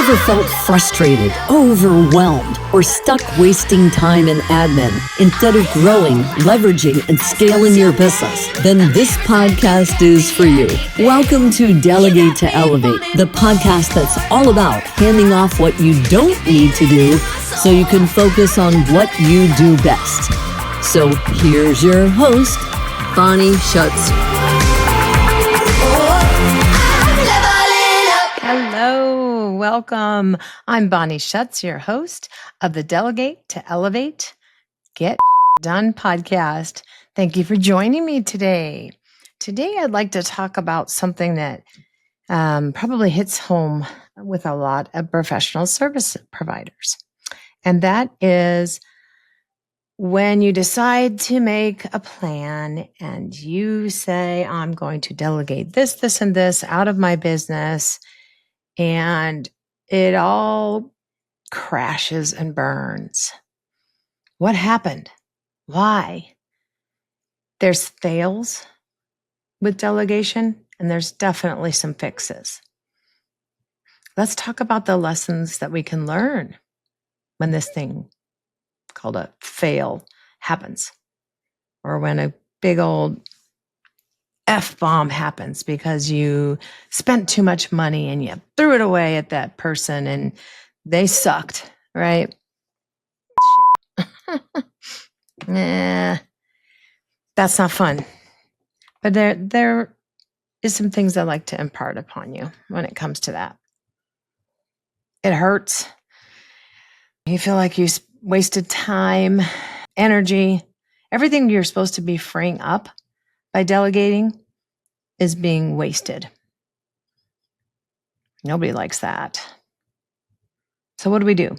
Ever felt frustrated, overwhelmed, or stuck wasting time in admin instead of growing, leveraging, and scaling your business? Then this podcast is for you. Welcome to Delegate to Elevate, the podcast that's all about handing off what you don't need to do so you can focus on what you do best. So here's your host, Bonnie Schutz. Hello, welcome. I'm Bonnie Schutz, your host of the Delegate to Elevate, Get Done podcast. Thank you for joining me today. Today, I'd like to talk about something that probably hits home with a lot of professional service providers. And that is when you decide to make a plan and you say, I'm going to delegate this, and this out of my business, and it all crashes and burns. What happened? Why? There's fails with delegation, and there's definitely some fixes. Let's talk about the lessons that we can learn when this thing called a fail happens, or when a big old F-bomb happens because you spent too much money and you threw it away at that person and they sucked, right? That's not fun. But there is some things I'd like to impart upon you when it comes to that. It hurts. You feel like you wasted time, energy. Everything you're supposed to be freeing up by delegating is being wasted. Nobody likes that. So what do we do?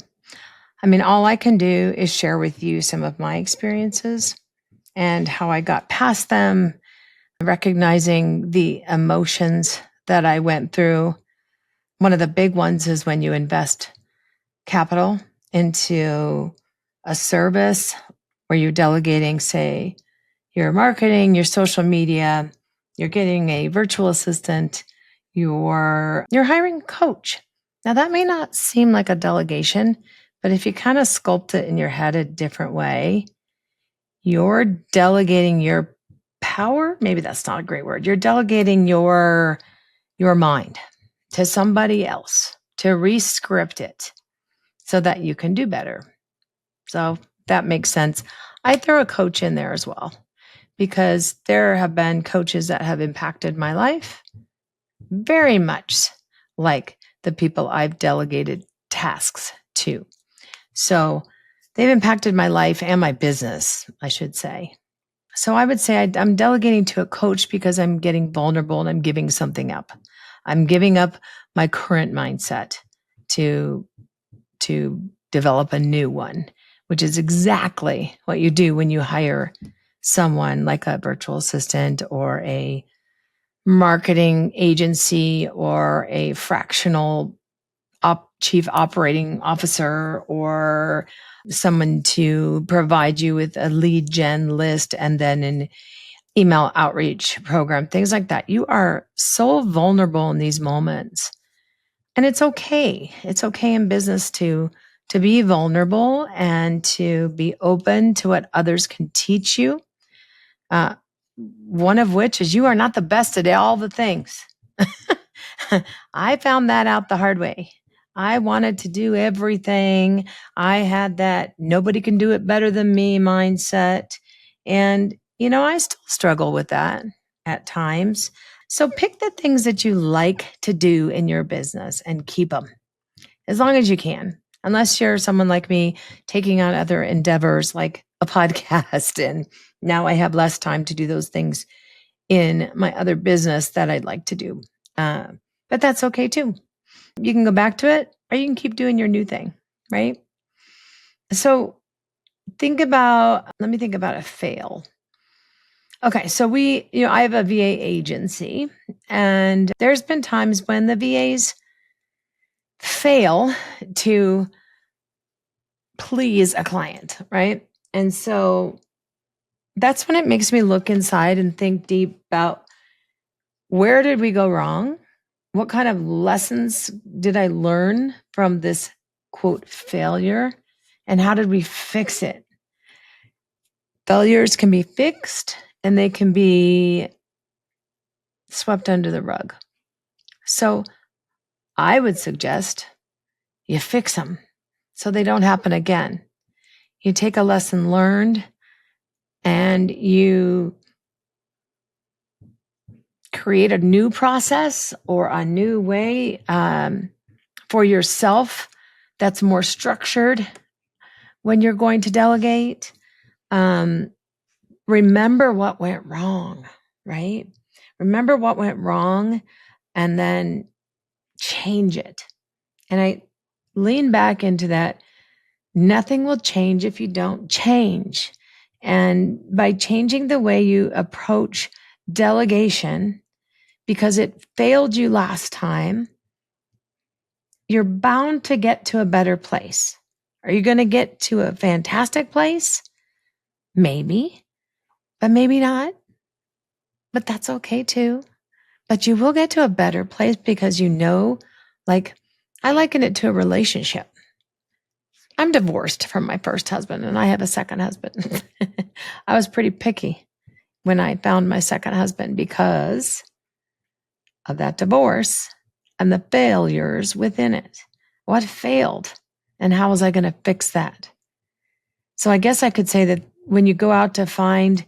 I mean, all I can do is share with you some of my experiences and how I got past them, recognizing the emotions that I went through. One of the big ones is when you invest capital into a service where you're delegating, say, your marketing, your social media, you're getting a virtual assistant, you're hiring a coach. Now, that may not seem like a delegation, but if you kind of sculpt it in your head a different way, you're delegating your power. Maybe that's not a great word. You're delegating your mind to somebody else to re-script it so that you can do better. So that makes sense. I throw a coach in there as well, because there have been coaches that have impacted my life very much like the people I've delegated tasks to. So they've impacted my life and my business, I should say. So I would say I'm delegating to a coach because I'm getting vulnerable and I'm giving something up. I'm giving up my current mindset to develop a new one, which is exactly what you do when you hire someone like a virtual assistant or a marketing agency or a fractional chief operating officer or someone to provide you with a lead gen list and then an email outreach program, things like that. You are so vulnerable in these moments. And it's okay. It's okay in business to be vulnerable and to be open to what others can teach you. One of which is you are not the best at all the things. I found that out the hard way. I wanted to do everything. I had that nobody can do it better than me mindset. And, I still struggle with that at times. So pick the things that you like to do in your business and keep them as long as you can. Unless you're someone like me taking on other endeavors like a podcast, and now I have less time to do those things in my other business that I'd like to do. But that's okay too. You can go back to it or you can keep doing your new thing, right? So let me think about a fail. Okay, so I have a VA agency, and there's been times when the VAs fail to please a client, right? And so that's when it makes me look inside and think deep about where did we go wrong? what kind of lessons did I learn from this quote failure? And how did we fix it? Failures can be fixed and they can be swept under the rug. So I would suggest you fix them so they don't happen again. You take a lesson learned and you create a new process or a new way for yourself that's more structured when you're going to delegate. Remember what went wrong, right? Remember what went wrong and then change it. And I lean back into that. Nothing will change if you don't change. And by changing the way you approach delegation, because it failed you last time, you're bound to get to a better place. Are you going to get to a fantastic place? Maybe, but maybe not. But that's okay too. But you will get to a better place because you know, like, I liken it to a relationship. I'm divorced from my first husband and I have a second husband. I was pretty picky when I found my second husband because of that divorce and the failures within it. What failed and how was I going to fix that? So I guess I could say that when you go out to find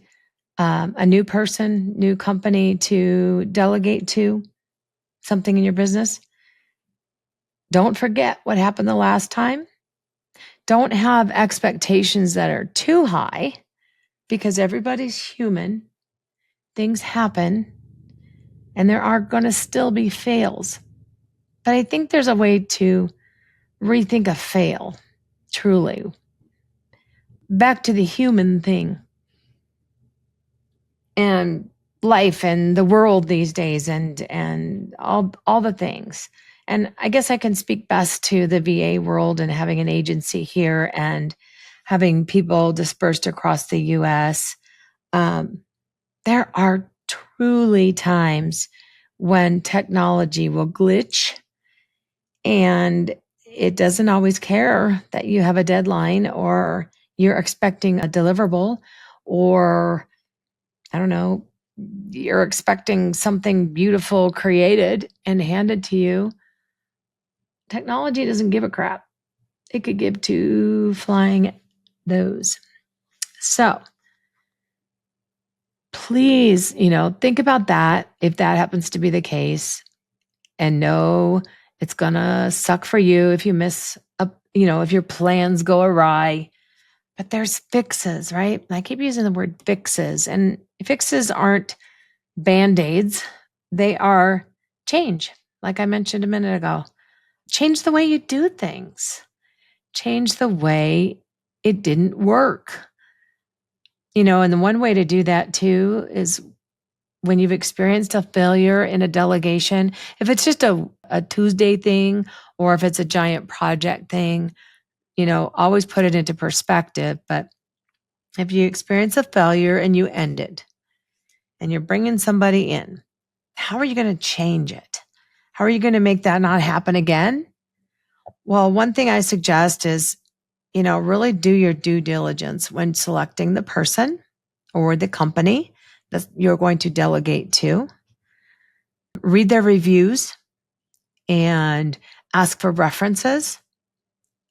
a new person, new company to delegate to something in your business, don't forget what happened the last time. Don't have expectations that are too high because everybody's human. Things happen and there are going to still be fails. But I think there's a way to rethink a fail, truly. Back to the human thing and life and the world these days and all the things. And I guess I can speak best to the VA world and having an agency here and having people dispersed across the US. There are truly times when technology will glitch and it doesn't always care that you have a deadline or you're expecting a deliverable or I don't know, you're expecting something beautiful created and handed to you. Technology doesn't give a crap. It could give two flying those. So please, think about that if that happens to be the case and know it's going to suck for you if you miss if your plans go awry. But there's fixes, right? I keep using the word fixes, and fixes aren't Band-Aids. They are change, like I mentioned a minute ago. Change the way you do things. Change the way it didn't work. And the one way to do that too is when you've experienced a failure in a delegation, if it's just a Tuesday thing or if it's a giant project thing, always put it into perspective. But if you experience a failure and you end it and you're bringing somebody in, how are you going to change it? How are you going to make that not happen again? Well, one thing I suggest is, really do your due diligence when selecting the person or the company that you're going to delegate to. Read their reviews and ask for references.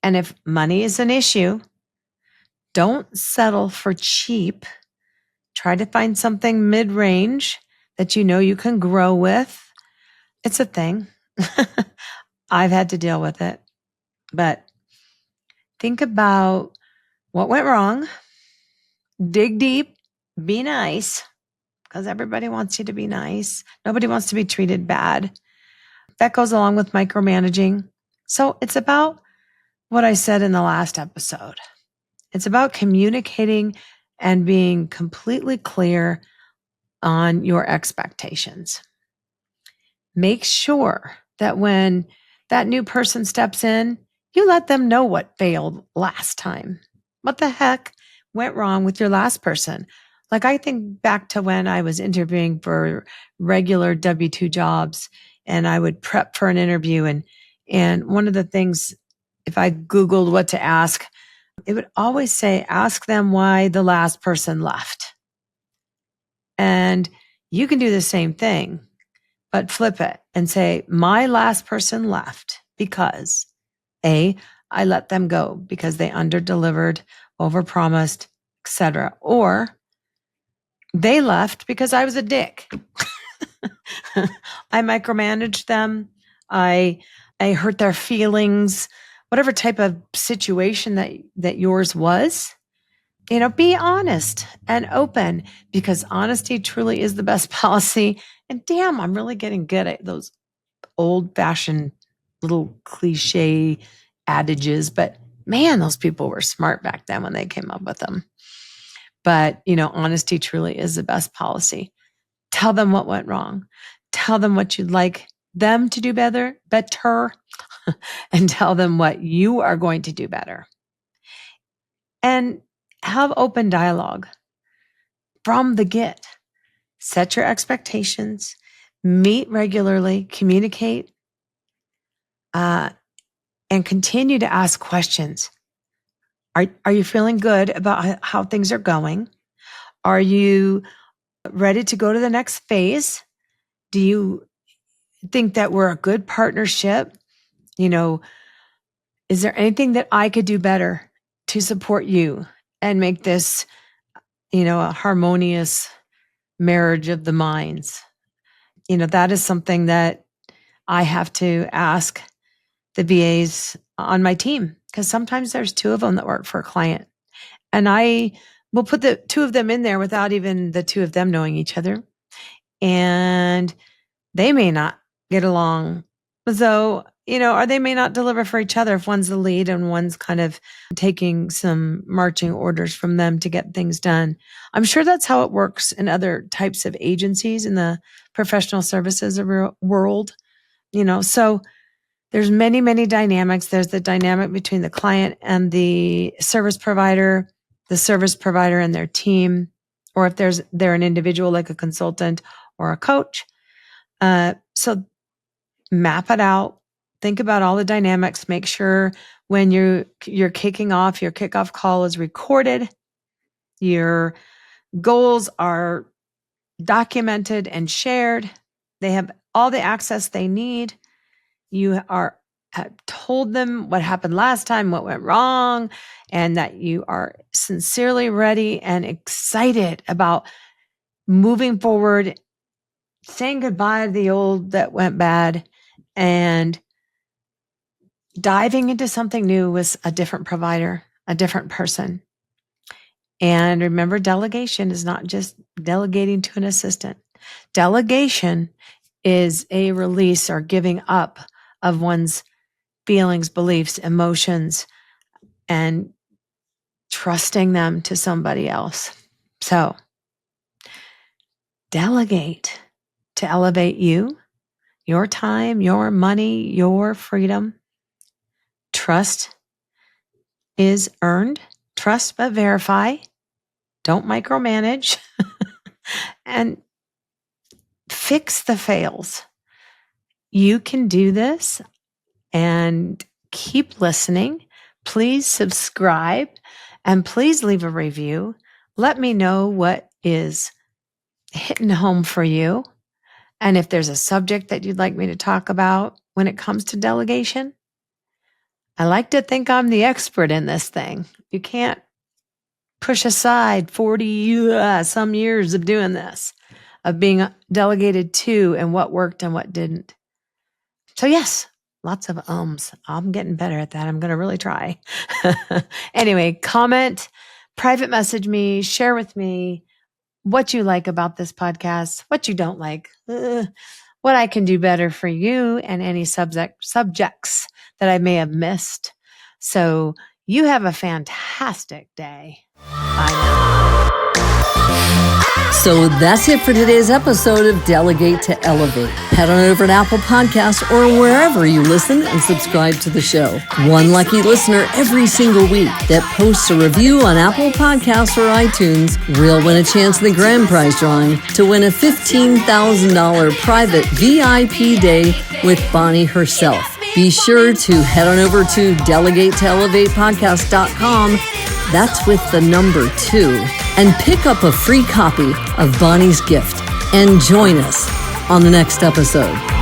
And if money is an issue, don't settle for cheap. Try to find something mid-range that you can grow with. It's a thing. I've had to deal with it. But think about what went wrong. Dig deep. Be nice, because everybody wants you to be nice. Nobody wants to be treated bad. That goes along with micromanaging. So it's about what I said in the last episode. It's about communicating and being completely clear on your expectations. Make sure that when that new person steps in, you let them know what failed last time. What the heck went wrong with your last person? Like I think back to when I was interviewing for regular W-2 jobs and I would prep for an interview. And one of the things, if I Googled what to ask, it would always say, ask them why the last person left. And you can do the same thing, but flip it and say, my last person left because A, I let them go because they underdelivered, overpromised, etc. Or they left because I was a dick. I micromanaged them. I hurt their feelings, whatever type of situation that yours was. Be honest and open, because honesty truly is the best policy. And damn, I'm really getting good at those old fashioned little cliche adages, but man, those people were smart back then when they came up with them. But, honesty truly is the best policy. Tell them what went wrong. Tell them what you'd like them to do better, and tell them what you are going to do better. And have open dialogue from the get. Set your expectations, meet regularly, communicate, and continue to ask questions. Are you feeling good about how things are going? Are you ready to go to the next phase? Do you think that we're a good partnership? Is there anything that I could do better to support you and make this, a harmonious marriage of the minds? That is something that I have to ask the VAs on my team, because sometimes there's two of them that work for a client. And I will put the two of them in there without even the two of them knowing each other. And they may not get along. So, or they may not deliver for each other if one's the lead and one's kind of taking some marching orders from them to get things done. I'm sure that's how it works in other types of agencies in the professional services world, so there's many, many dynamics. There's the dynamic between the client and the service provider and their team, or if they're an individual like a consultant or a coach. So map it out. Think about all the dynamics. Make sure when you're kicking off, your kickoff call is recorded. Your goals are documented and shared. They have all the access they need. You have told them what happened last time, what went wrong, and that you are sincerely ready and excited about moving forward, saying goodbye to the old that went bad, and diving into something new with a different provider, a different person. And remember, delegation is not just delegating to an assistant. Delegation is a release or giving up of one's feelings, beliefs, emotions, and trusting them to somebody else. So delegate to elevate you, your time, your money, your freedom. Trust is earned. Trust but verify. Don't micromanage. And fix the fails. You can do this, and keep listening. Please subscribe and please leave a review. Let me know what is hitting home for you. And if there's a subject that you'd like me to talk about when it comes to delegation, I like to think I'm the expert in this thing. You can't push aside 40 some years of doing this, of being delegated to, and what worked and what didn't. So yes, lots of ums. I'm getting better at that. I'm going to really try. Anyway, comment, private message me, share with me what you like about this podcast, what you don't like, what I can do better for you, and any subjects that I may have missed. So you have a fantastic day. Bye now. So that's it for today's episode of Delegate to Elevate. Head on over to Apple Podcasts or wherever you listen and subscribe to the show. One lucky listener every single week that posts a review on Apple Podcasts or iTunes will win a chance in the grand prize drawing to win a $15,000 private VIP day with Bonnie herself. Be sure to head on over to delegatetoelevatepodcast.com. That's with the number 2. And pick up a free copy of Bonnie's gift. And join us on the next episode.